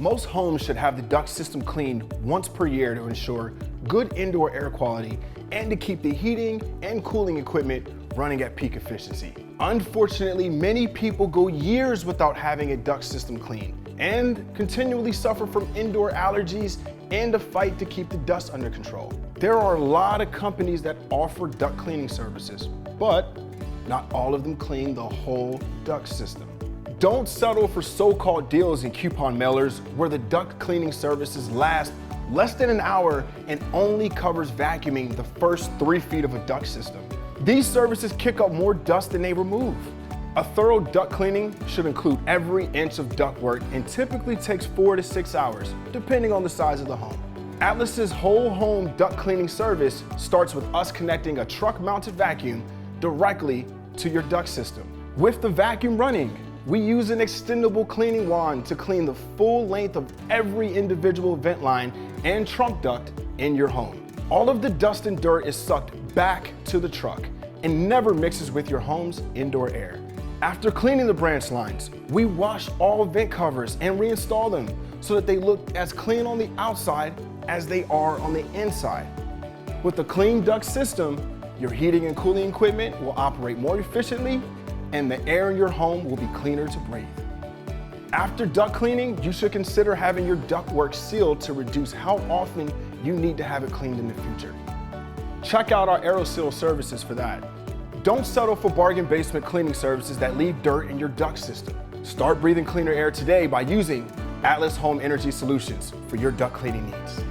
Most homes should have the duct system cleaned once per year to ensure good indoor air quality and to keep the heating and cooling equipment running at peak efficiency. Unfortunately, many people go years without having a duct system clean and continually suffer from indoor allergies and a fight to keep the dust under control. There are a lot of companies that offer duct cleaning services, but not all of them clean the whole duct system. Don't settle for so-called deals and coupon mailers where the duct cleaning services last less than an hour and only covers vacuuming the first 3 feet of a duct system. These services kick up more dust than they remove. A thorough duct cleaning should include every inch of ductwork and typically takes 4 to 6 hours, depending on the size of the home. Atlas's whole home duct cleaning service starts with us connecting a truck-mounted vacuum directly to your duct system. With the vacuum running, we use an extendable cleaning wand to clean the full length of every individual vent line and trunk duct in your home. All of the dust and dirt is sucked back to the truck and never mixes with your home's indoor air. After cleaning the branch lines, we wash all vent covers and reinstall them so that they look as clean on the outside as they are on the inside. With a clean duct system, your heating and cooling equipment will operate more efficiently and the air in your home will be cleaner to breathe. After duct cleaning, you should consider having your ductwork sealed to reduce how often you need to have it cleaned in the future. Check out our AeroSeal services for that. Don't settle for bargain basement cleaning services that leave dirt in your duct system. Start breathing cleaner air today by using Atlas Home Energy Solutions for your duct cleaning needs.